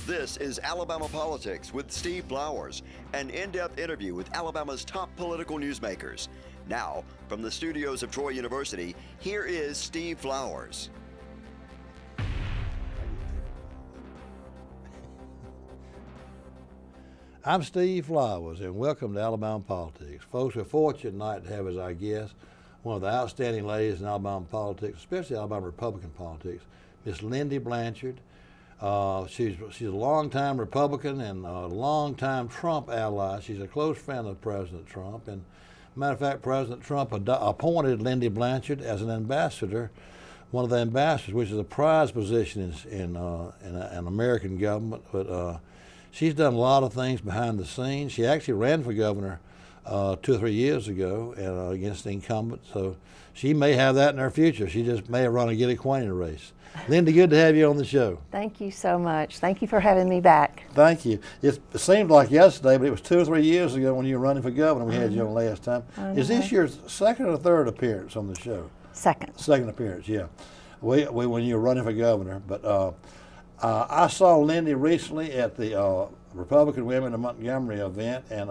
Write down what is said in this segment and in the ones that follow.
This is Alabama Politics with Steve Flowers, an in-depth interview with Alabama's top political newsmakers. Now, from the studios of Troy University, here is Steve Flowers. I'm Steve Flowers, and welcome to Alabama Politics. Folks, we're fortunate tonight to have as our guest one of the outstanding ladies in Alabama politics, especially Alabama Republican politics, Miss Lindy Blanchard. She's a longtime Republican and a longtime Trump ally. She's a close friend of President Trump. And matter of fact, President Trump appointed Lindy Blanchard as an ambassador, one of the ambassadors, which is a prized position in American government. But she's done a lot of things behind the scenes. She actually ran for governor 2 or 3 years ago against the incumbent. So she may have that in her future. She just may have run a get acquainted race. Lindy, good to have you on the show. Thank you so much. Thank you for having me back. Thank you. It seemed like yesterday, but it was 2 or 3 years ago when you were running for governor. We had you on last time. Is this your second or third appearance on the show? Second. Second appearance, yeah. When you were running for governor. But I saw Lindy recently at the Republican Women of Montgomery event, and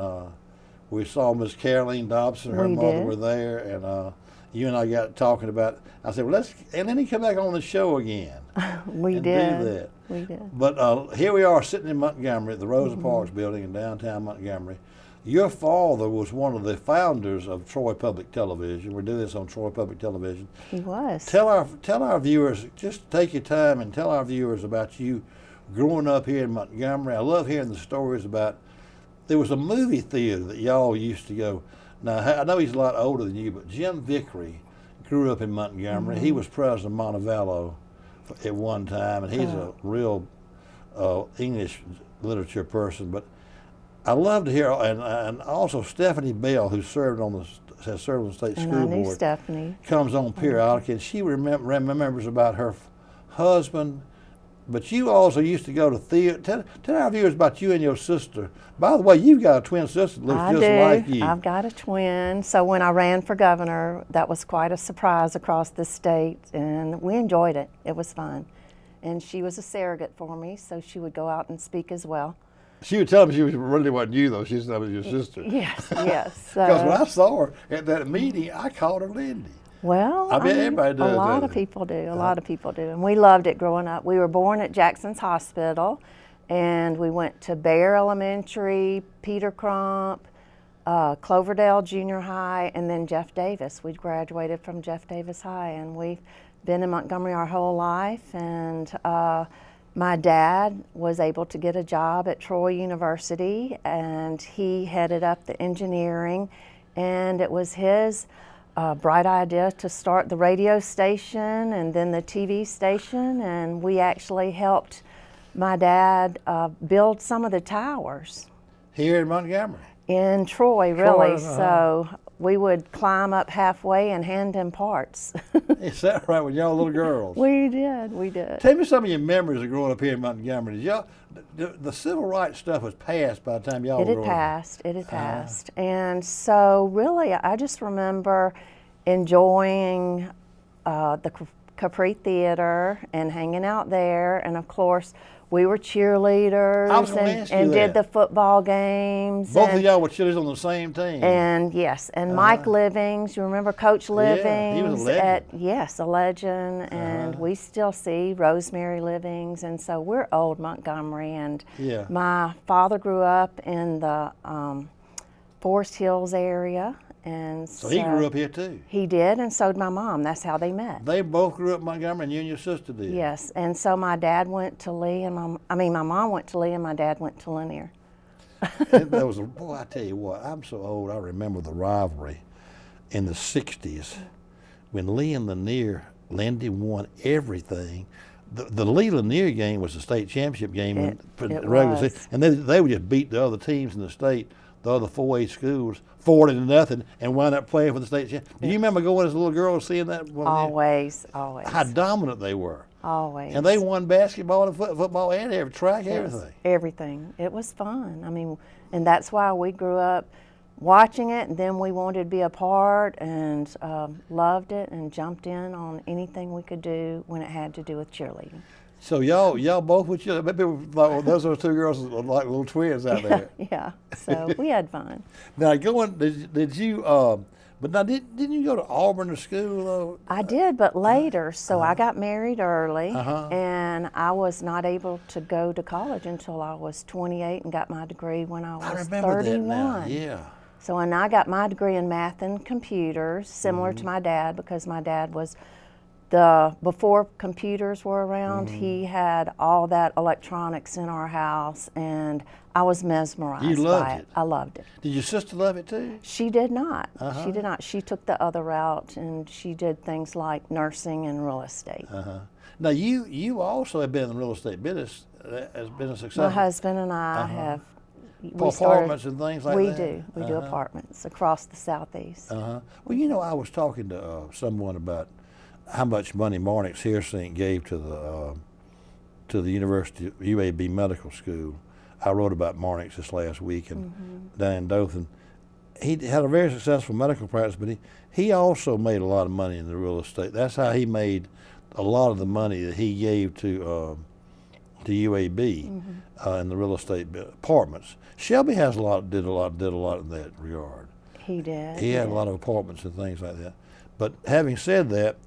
we saw Miss Caroline Dobson, her mother were there, and you and I got talking about. I said, "Well, and then he come back on the show again." We do did. But here we are sitting in Montgomery at the Rosa Parks building in downtown Montgomery. Your father was one of the founders of Troy Public Television. We're doing this on Troy Public Television. He was. Tell our viewers, just take your time and tell our viewers about you growing up here in Montgomery. I love hearing the stories about. There was a movie theater that y'all used to go. Now, I know he's a lot older than you, but Jim Vickery grew up in Montgomery. He was president of Montevallo at one time, and he's a real English literature person. But I love to hear, and also Stephanie Bell, who has served on the state school board, Stephanie comes on periodically, and she remembers about her husband. But you also used to go to theater. Tell our viewers about you and your sister. By the way, you've got a twin sister that looks just like you. I've got a twin. So when I ran for governor, that was quite a surprise across the state, and we enjoyed it. It was fun. And she was a surrogate for me, so she would go out and speak as well. She would tell me she really wasn't you, though. She said it was your sister. Yes, yes. Because when I saw her at that meeting, I called her Lindy. Well, I bet everybody does. A lot of people do. A lot of people do, and we loved it growing up. We were born at Jackson's Hospital, and we went to Bear Elementary, Peter Crump, Cloverdale Junior High, and then Jeff Davis. We graduated from Jeff Davis High, and we've been in Montgomery our whole life. And my dad was able to get a job at Troy University, and he headed up the engineering, and it was his bright idea to start the radio station and then the TV station, and we actually helped my dad build some of the towers. Here in Montgomery? In Troy, really. So we would climb up halfway and hand him parts. Is that right, when y'all little girls? We did. Tell me some of your memories of growing up here in Montgomery. Did y'all, the civil rights stuff was passed by the time y'all were growing up? It had passed. And so really, I just remember enjoying the Capri Theater and hanging out there. And of course, we were cheerleaders and did the football games. Both of y'all were cheerleaders on the same team. And yes, and Mike Livings, you remember Coach Livings? Yeah, he was a legend. Yes, a legend, and we still see Rosemary Livings, and so we're old Montgomery. And my father grew up in the Forest Hills area. And so he grew up here too? He did, and so did my mom. That's how they met. They both grew up in Montgomery, and you and your sister did? Yes, and so my dad went to Lee, and my mom went to Lee, and my dad went to Lanier. That was boy, I tell you what, I'm so old, I remember the rivalry in the 60s when Lee and Lanier, Lindy won everything. The Lee Lanier game was the state championship game for the regular season, and they would just beat the other teams in the state, the other 4A schools, 40-0, and wound up playing for the state championship. Do you remember going as a little girl seeing that? Always. How dominant they were. Always. And they won basketball and football and track, everything. Everything. It was fun. I mean, and that's why we grew up watching it, and then we wanted to be a part and loved it and jumped in on anything we could do when it had to do with cheerleading. So y'all both with you. Maybe like, those are two girls are like little twins out there. Yeah. So we had fun. Now did you? But now didn't you go to Auburn to school though? I did, but later. So I got married early, and I was not able to go to college until I was 28 and got my degree when I was I remember 31. that now. Yeah. So and I got my degree in math and computers, similar to my dad, because my dad was before computers were around, he had all that electronics in our house, and I was mesmerized You loved by it. I loved it. Did your sister love it too? She did not. She did not. She took the other route, and she did things like nursing and real estate. Now you also have been in the real estate business. Has been a success. My husband and I have. We Apartments and things like we that? do. We do apartments across the southeast. Well, you know, I was talking to someone about how much money Marnix Hearsink gave to the University of UAB Medical School. I wrote about Marnix this last week and down in Dothan. He had a very successful medical practice, but he also made a lot of money in the real estate. That's how he made a lot of the money that he gave to UAB in the real estate apartments. Shelby has did a lot in that regard. He did. He had a lot of apartments and things like that. But having said that,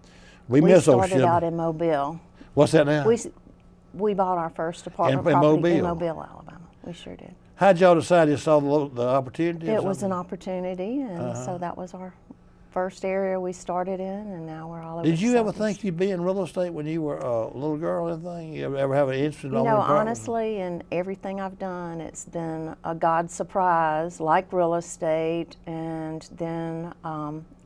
we miss old started Shelby. out in Mobile. What's that now? We bought our first apartment In property in Mobile? Mobile, Alabama. We sure did. How'd y'all decide you saw the opportunity? It was an opportunity, and so that was our first area we started in, and now we're all over. Did you the ever Southeast. think you'd be in real estate when you were a little girl or anything? You ever have an interest in You owning know, property? honestly, in everything I've done, it's been a God surprise, like real estate, and then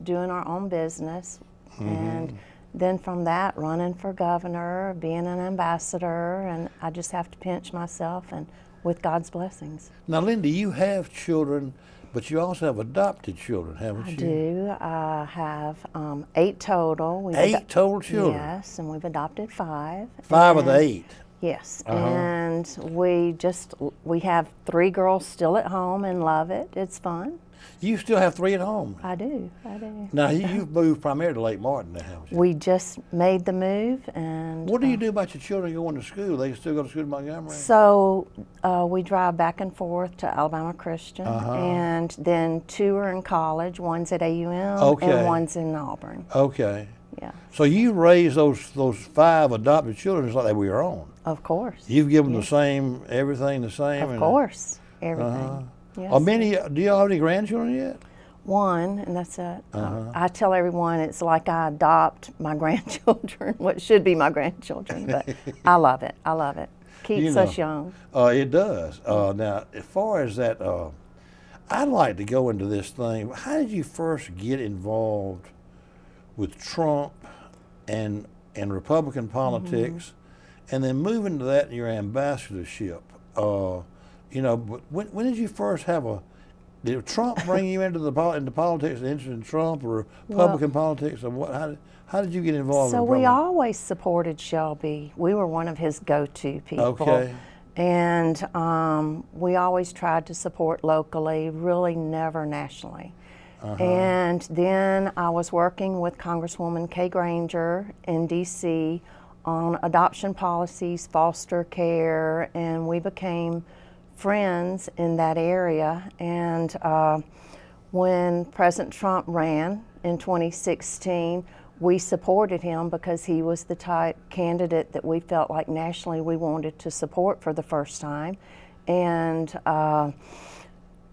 doing our own business, and then from that, running for governor, being an ambassador, and I just have to pinch myself, and with God's blessings. Now, Lindy, you have children, but you also have adopted children, haven't I you? do. I have 8 total. 8 total children? Yes, and we've adopted 5. 5 of the 8? Yes, and we have 3 girls still at home and love it. It's fun. You still have 3 at home? I do. Now, you've moved primarily to Lake Martin now, haven't you? We just made the move, and What do you do about your children going to school? They still go to school in Montgomery? so we drive back and forth to Alabama Christian, and then 2 are in college. One's at AUM, Okay. and one's in Auburn. Okay. Yeah, So you raised those 5 adopted children just like they were your own? of course. You've given them the same, everything the same? Of course, everything. Yes. Do y'all have any grandchildren yet? 1, and that's it. I tell everyone it's like I adopt my grandchildren, what should be my grandchildren, but I love it. I love it. Keeps us young. It does. Now, as far as that, I'd like to go into this thing. How did you first get involved with Trump and Republican politics, and then move into that in your ambassadorship? You know, but when did you first have did Trump bring you into politics and interest in Trump or Republican politics, or what? How did you get involved? So in we always supported Shelby. We were one of his go-to people. Okay. And we always tried to support locally, really never nationally. And then I was working with Congresswoman Kay Granger in D.C. on adoption policies, foster care, and we became friends in that area. And when President Trump ran in 2016, we supported him because he was the type candidate that we felt like nationally we wanted to support for the first time. And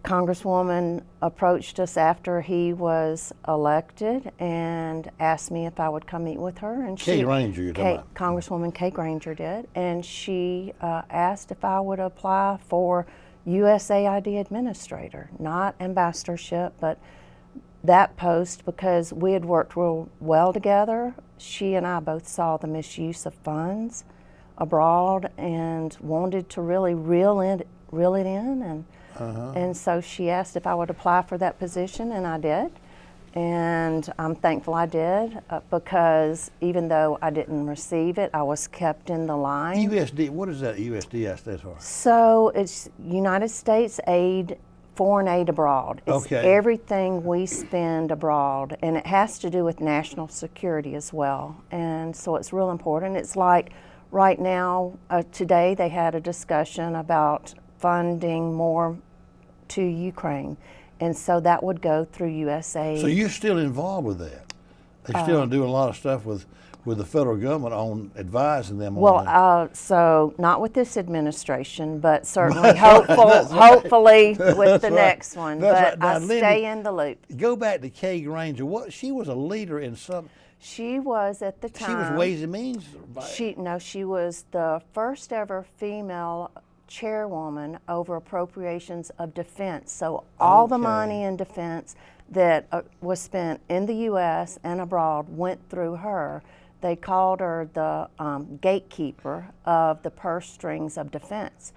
Congresswoman approached us after he was elected and asked me if I would come meet with her. And Kay Granger, you're talking about. Congresswoman Kay Granger did, and she asked if I would apply for USAID administrator, not ambassadorship, but that post, because we had worked real well together. She and I both saw the misuse of funds abroad and wanted to really reel it in, and so she asked if I would apply for that position, and I did. And I'm thankful I did, because even though I didn't receive it, I was kept in the line. USD, what is that USD stands for? So it's United States Aid, Foreign Aid Abroad. It's Okay. everything we spend abroad, and it has to do with national security as well. And so it's real important. It's like right now, today they had a discussion about funding more to Ukraine, and so that would go through USAID. So you're still involved with that? They're still doing a lot of stuff with the federal government on advising them on that? Well, so not with this administration, but certainly hopefully with the next one. That's but right. I Now, Lindy, stay in the loop. Go back to Kay Granger. She was a leader in some. She was at the time. She was Ways and Means. She was the first ever female chairwoman over appropriations of defense. So all the money in defense that was spent in the U.S. and abroad went through her. They called her the gatekeeper of the purse strings of defense.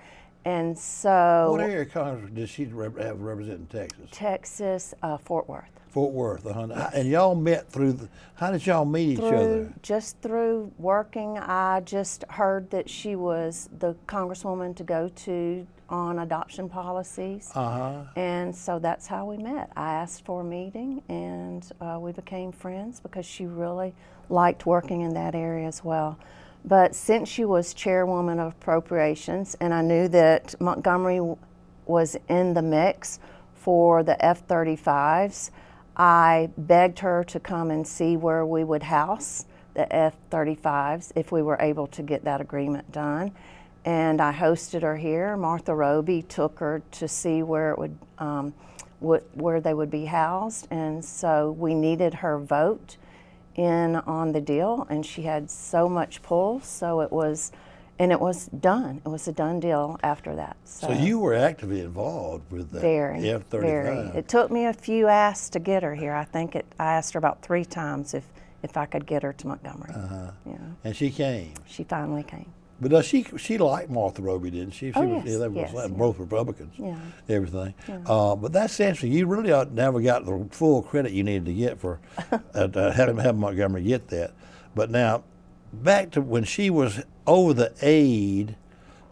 And so... What area of Congress did she have representing Texas? Texas, Fort Worth. Fort Worth, and y'all met through, how did y'all meet each other? Just through working. I just heard that she was the congresswoman to go to on adoption policies. And so that's how we met. I asked for a meeting, and we became friends because she really liked working in that area as well. But since she was chairwoman of appropriations, and I knew that Montgomery was in the mix for the F-35s, I begged her to come and see where we would house the F-35s if we were able to get that agreement done. And I hosted her here. Martha Roby took her to see where it would, where they would be housed, and so we needed her vote in on the deal, and she had so much pull, so it was done. It was a done deal after that. So you were actively involved with that F-35. Very. It took me a few asks to get her here. I think I asked her about 3 times if I could get her to Montgomery. Yeah. And she came. She finally came. But does she liked Martha Roby, didn't she? Yes, both Republicans. Yeah. Everything. Yeah. But that's interesting. You really never got the full credit you needed to get for having Montgomery get that. But now, back to when she was over the aid,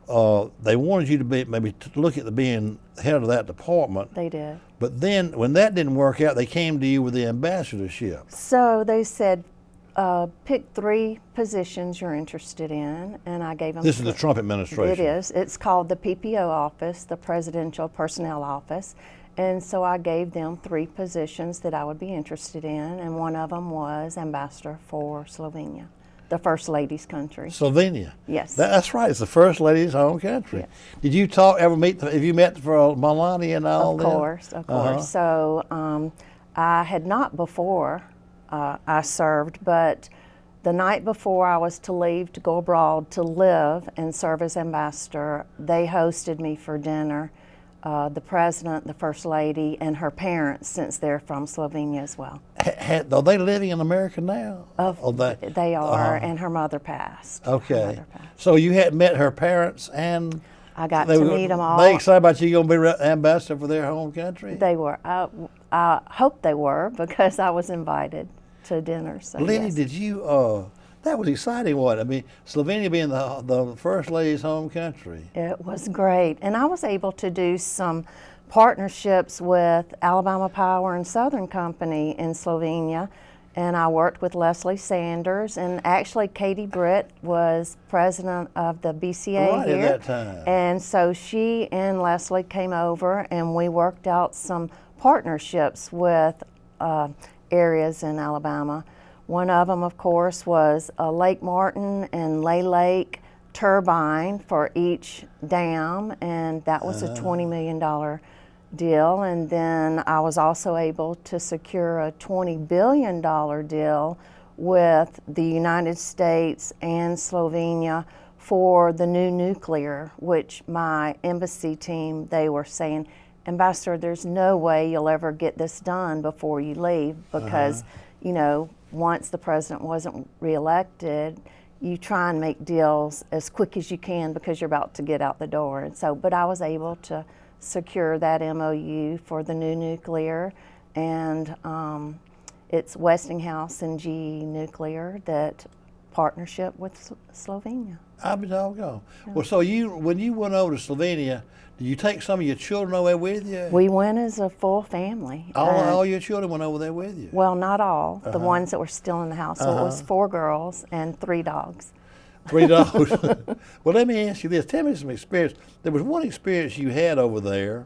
they wanted you to be maybe to look at being head of that department. They did. But then, when that didn't work out, they came to you with the ambassadorship. So they said, pick 3 positions you're interested in, and I gave them. This is the Trump administration. It is. It's called the PPO office, the Presidential Personnel Office. And so I gave them 3 positions that I would be interested in, and one of them was ambassador for Slovenia, the First Lady's country. Slovenia? Yes. That's right, it's the First Lady's home country. Yes. Did you have you met for Melania and all that? Of course. So I had not before I served, but the night before I was to leave to go abroad to live and serve as ambassador, they hosted me for dinner. The president, the first lady, and her parents, since they're from Slovenia as well. Are they living in America now? They are, and her mother passed. Okay. So you had met her parents, and I got to meet them all. They excited about you going to be ambassador for their home country? They were. I hope they were, because I was invited to dinner. So Lindy, yes. did you? That was exciting, wasn't it? I mean, Slovenia being the First Lady's home country. It was great. And I was able to do some partnerships with Alabama Power and Southern Company in Slovenia. And I worked with Leslie Sanders. And actually, Katie Britt was president of the BCA here. At that time. And so she and Leslie came over, and we worked out some partnerships with areas in Alabama. One of them, of course, was a Lake Martin and Lay Lake turbine for each dam, and that was a $20 million deal. And then I was also able to secure a $20 billion deal with the United States and Slovenia for the new nuclear, which my embassy team, they were saying, Ambassador, there's no way you'll ever get this done before you leave, because, you know, once the president wasn't reelected, you try and make deals as quick as you can because you're about to get out the door. And so, but I was able to secure that MOU for the new nuclear, and it's Westinghouse and GE Nuclear that partnership with Slovenia. I'll be doggone. Yeah. Well, so when you went over to Slovenia, did you take some of your children over there with you? We went as a full family. All your children went over there with you? Well, not all. The ones that were still in the house. So it was 4 girls and 3 dogs. $3. Well, let me ask you this. Tell me some experience. There was one experience you had over there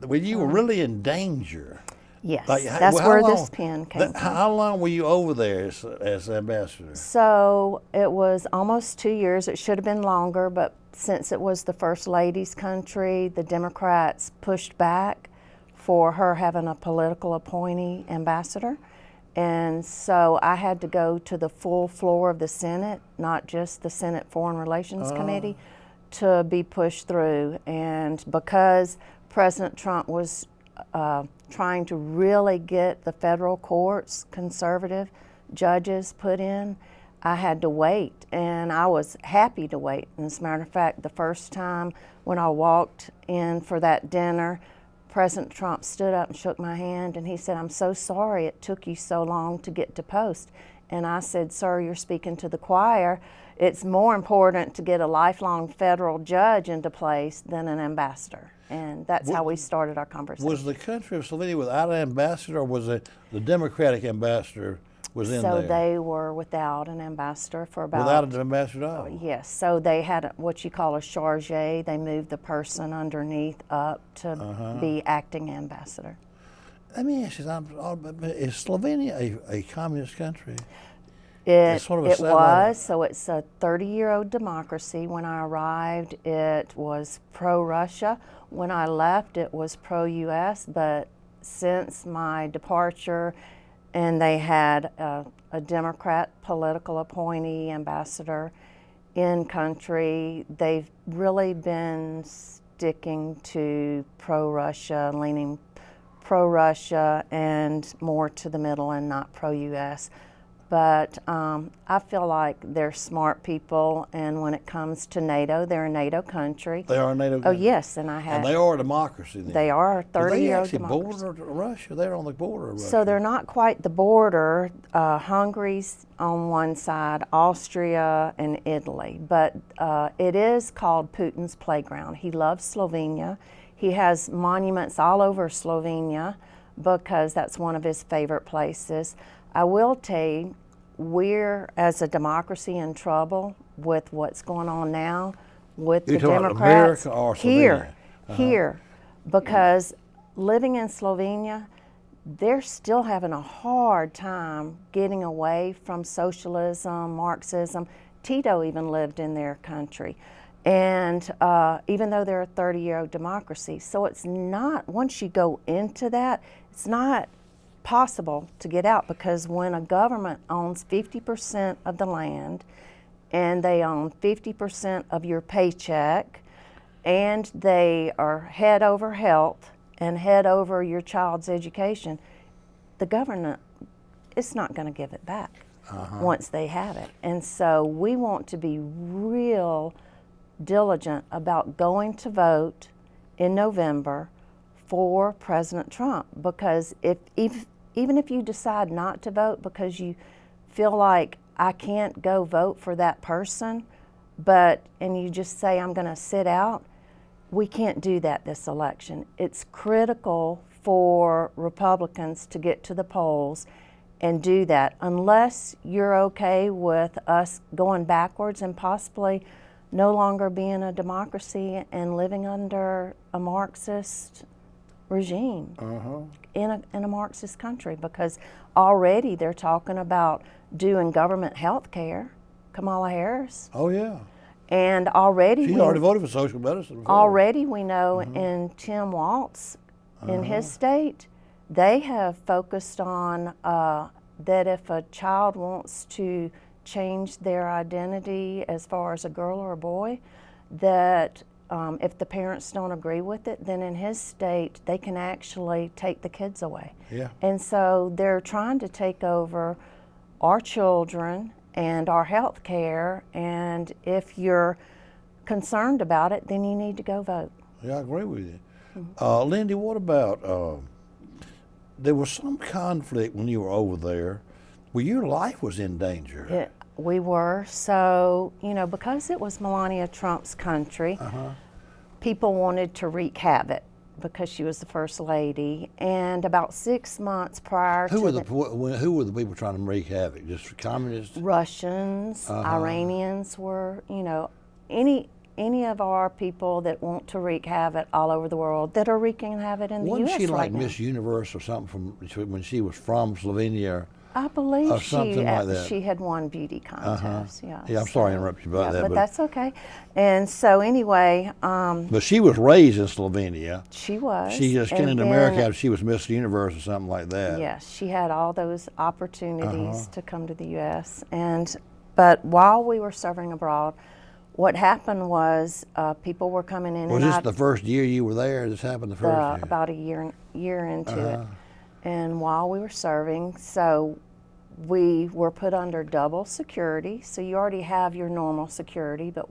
when you were really in danger. Yes, Like, that's how where long- this pen came from. How long were you over there as ambassador? So it was almost 2 years. It should have been longer, but since it was the First Lady's country, the Democrats pushed back for her having a political appointee ambassador. And so I had to go to the full floor of the Senate, not just the Senate Foreign Relations Committee, to be pushed through. And because President Trump was trying to really get the federal courts, conservative judges put in, I had to wait, and I was happy to wait. And as a matter of fact, the first time when I walked in for that dinner, President Trump stood up and shook my hand, and he said, "I'm so sorry it took you so long to get to post." And I said, "Sir, you're speaking to the choir. It's more important to get a lifelong federal judge into place than an ambassador." And that's how we started our conversation. Was the country of Slovenia without an ambassador, or was it the Democratic ambassador was in So there? they were without an ambassador for about... Without an ambassador at all? Yes, so they had what you call a charge. They moved the person underneath up to be acting ambassador. Let me ask you something. Is Slovenia a communist country? It sort of a was, satellite. so it's a 30-year-old democracy. When I arrived, it was pro-Russia. When I left, it was pro-U.S., but since my departure, and they had a Democrat political appointee ambassador in country, they've really been sticking to pro-Russia, leaning pro-Russia and more to the middle and not pro-U.S. But I feel like they're smart people, and when it comes to NATO, they're a NATO country. They are a NATO Oh, country? yes, and I And had... they are a democracy then? They are a 30-year-old democracy. democracy. They actually border Russia? They're on the border of Russia. So they're not quite the border. Hungary's on one side, Austria and Italy. But it is called Putin's playground. He loves Slovenia. He has monuments all over Slovenia because that's one of his favorite places. I will tell you, we're, as a democracy, in trouble with what's going on now with the Democrats. America or Here, Slovenia? here, because living in Slovenia, they're still having a hard time getting away from socialism, Marxism. Tito even lived in their country. And even though they're a 30-year-old democracy, so it's not, once you go into that, it's not possible to get out, because when a government owns 50% of the land and they own 50% of your paycheck and they are head over health and head over your child's education, the government is not going to give it back once they have it. And so we want to be real diligent about going to vote in November for President Trump, because even if you decide not to vote because you feel like I can't go vote for that person, and you just say I'm going to sit out, we can't do that this election. It's critical for Republicans to get to the polls and do that, unless you're okay with us going backwards and possibly no longer being a democracy and living under a Marxist regime in a Marxist country, because already they're talking about doing government health care, Kamala Harris. Oh, yeah. And already She's already voted for social medicine. Already we know in Tim Walz, in his state, they have focused on that if a child wants to change their identity as far as a girl or a boy, that if the parents don't agree with it, then in his state, they can actually take the kids away. Yeah. And so they're trying to take over our children and our health care, and if you're concerned about it, then you need to go vote. Yeah, I agree with you. Lindy, what about, there was some conflict when you were over there where your life was in danger. We were. So, because it was Melania Trump's country, people wanted to wreak havoc because she was the first lady. And about 6 months prior Who to who were the people trying to wreak havoc? Just communists? Russians, Iranians were, any of our people that want to wreak havoc all over the world that are wreaking havoc in the U.S. Wasn't she like right now. Miss Universe or something when she was from Slovenia? I believe or something like that. she had won beauty contest. Yeah. Yeah, I'm sorry to interrupt you about that. But that's okay. And so anyway, but she was raised in Slovenia. she was. She just came into America after she was Miss Universe or something like that. Yes, she had all those opportunities to come to the U.S. But while we were serving abroad, what happened was people were coming in Was and this out. the first year you were there? This happened the first year? About a year into it. And while we were serving, so we were put under double security. So you already have your normal security, but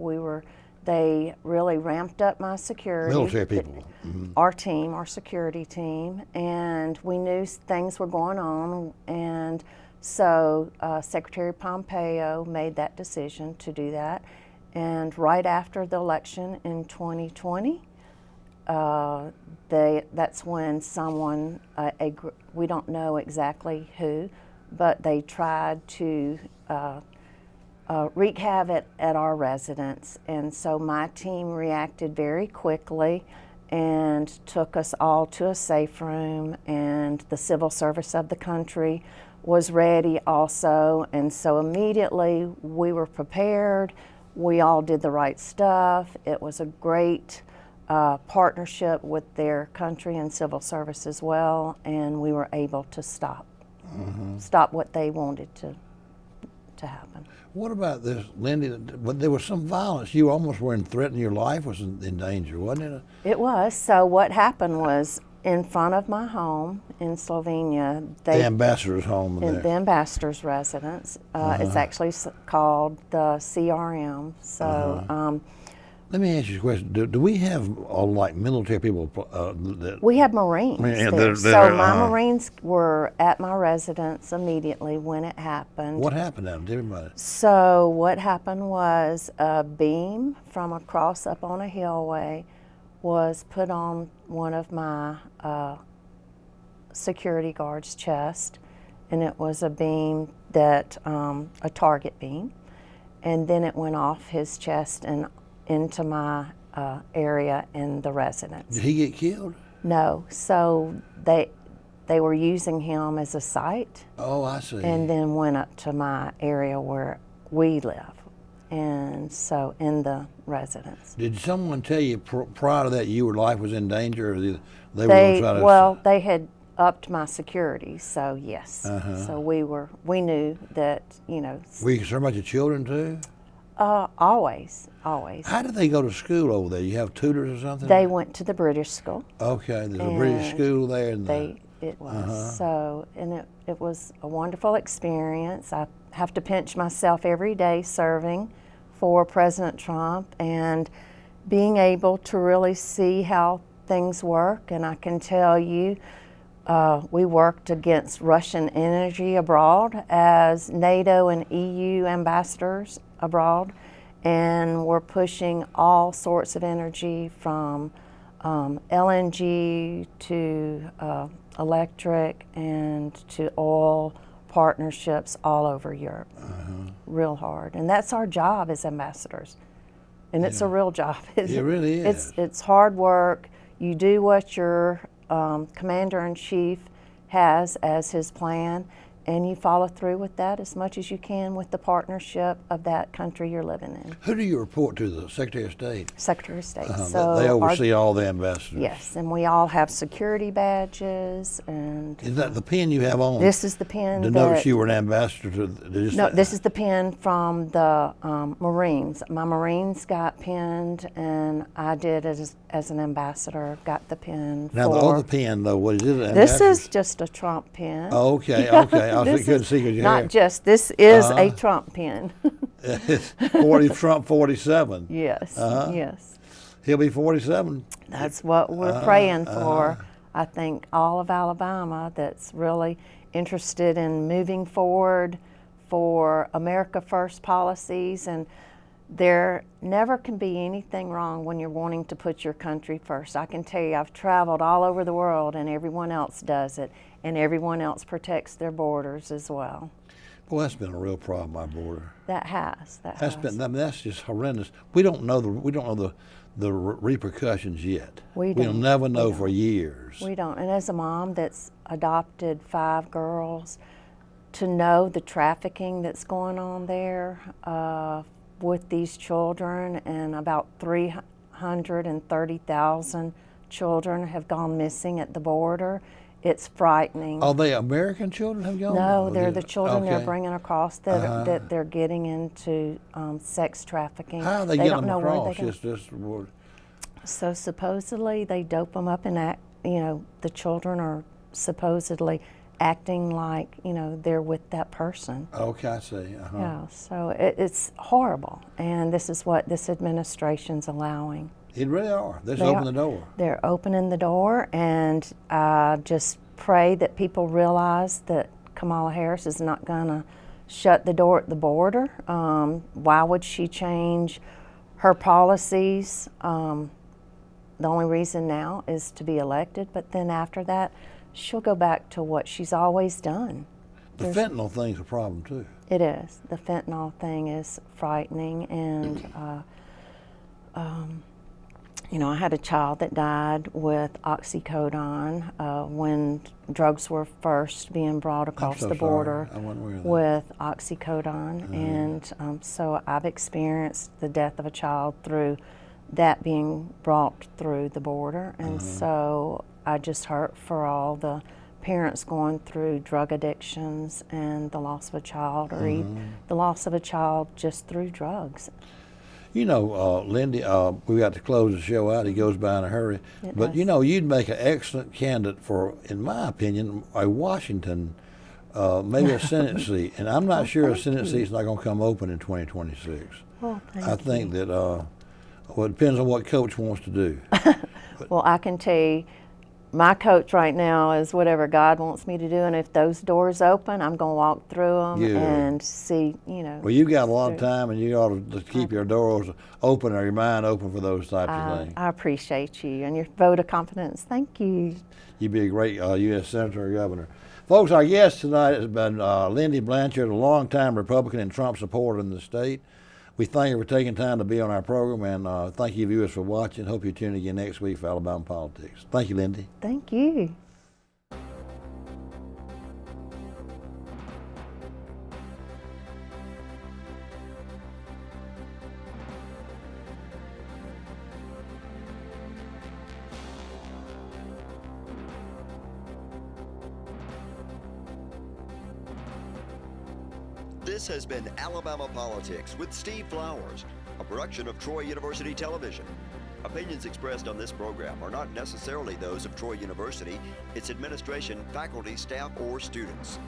they really ramped up my security. Military people. Our team, our security team, and we knew things were going on. And so Secretary Pompeo made that decision to do that. And right after the election in 2020, that's when someone, we don't know exactly who, but they tried to wreak havoc at our residence. And so my team reacted very quickly and took us all to a safe room, and the civil service of the country was ready also. And so immediately we were prepared. We all did the right stuff. It was a great partnership with their country and civil service as well, and we were able to stop what they wanted to happen. What about this, Lindy? There was some violence. You almost were threatening your life was in danger, wasn't it? It was. So what happened was, in front of my home in Slovenia, The ambassador's home there. the ambassador's residence. It's actually called the CRM. So. Let me ask you a question. Do we have like military people that We had Marines there. So my Marines were at my residence immediately when it happened. What happened to them? Tell me about it. So what happened was a beam from across up on a hillway was put on one of my security guards' chest, and it was a beam that, a target beam, and then it went off his chest and into my area in the residence. Did he get killed? No, so they were using him as a site. Oh, I see. And then went up to my area where we live, and so in the residence. Did someone tell you prior to that your life was in danger, or they were going to try to? Well, they had upped my security, so yes. So we knew that, Were you concerned about your children too? Always. How did they go to school over there? You have tutors or something? They went to the British school. Okay, there's a British school there. It was. So, and it was a wonderful experience. I have to pinch myself every day serving for President Trump and being able to really see how things work. And I can tell you, we worked against Russian energy abroad as NATO and EU ambassadors abroad, and we're pushing all sorts of energy from LNG to electric and to oil partnerships all over Europe. Real hard. And that's our job as ambassadors. And it's a real job. It really is. It's hard work. You do what your commander-in-chief has as his plan, and you follow through with that as much as you can with the partnership of that country you're living in. Who do you report to, the Secretary of State? Secretary of State. So they oversee all the ambassadors? Yes, and we all have security badges. And is that the pin you have on? This is the pin denotes you were an ambassador to No, this is the pin from the Marines. My Marines got pinned, and I did as an ambassador, got the pin. Now the other pin, though, what is it? This is just a Trump pin. Oh, okay, okay. I couldn't see because you not just. This is a Trump pin. 40 Trump 47. Yes, yes. He'll be 47. That's what we're praying for. I think all of Alabama that's really interested in moving forward for America First policies. And there never can be anything wrong when you're wanting to put your country first. I can tell you, I've traveled all over the world and everyone else does it, and everyone else protects their borders as well. Boy, that's been a real problem, our border. That has. That's just horrendous. We don't know the repercussions yet. We'll never know for years. We don't. And as a mom that's adopted 5 girls, to know the trafficking that's going on there with these children, and about 330,000 children have gone missing at the border. It's frightening. Are they American children have gone? No, they're the children okay. they're bringing across that they're getting into sex trafficking. How are they getting them across? So supposedly they dope them up and act, the children are supposedly acting like, they're with that person. Okay, I see. Yeah, so it's horrible, and this is what this administration's allowing. It really are. They're opening the door. They're opening the door, and I just pray that people realize that Kamala Harris is not going to shut the door at the border. Why would she change her policies? The only reason now is to be elected, but then after that, she'll go back to what she's always done. The fentanyl thing's a problem too. It is. The fentanyl thing is frightening, and I had a child that died with oxycodone when drugs were first being brought across the border with oxycodone, and so I've experienced the death of a child through that being brought through the border, and so I just hurt for all the parents going through drug addictions and the loss of a child, or even the loss of a child just through drugs. Lindy, we got to close the show out. It goes by in a hurry. But you'd make an excellent candidate for, in my opinion, a Washington, maybe a Senate seat. And I'm not sure a Senate seat's not going to come open in 2026. Well, I think that, it depends on what coach wants to do. Well, I can tell you, my coach right now is whatever God wants me to do, and if those doors open, I'm going to walk through them and see, Well, you've got a lot of time, and you ought to keep your doors open or your mind open for those types of things. I appreciate you and your vote of confidence. Thank you. You'd be a great U.S. Senator or Governor. Folks, our guest tonight has been Lindy Blanchard, a longtime Republican and Trump supporter in the state. We thank you for taking time to be on our program, and thank you viewers for watching. Hope you tune in again next week for Alabama Politics. Thank you, Lindy. Thank you. This has been Alabama Politics with Steve Flowers, a production of Troy University Television. Opinions expressed on this program are not necessarily those of Troy University, its administration, faculty, staff, or students.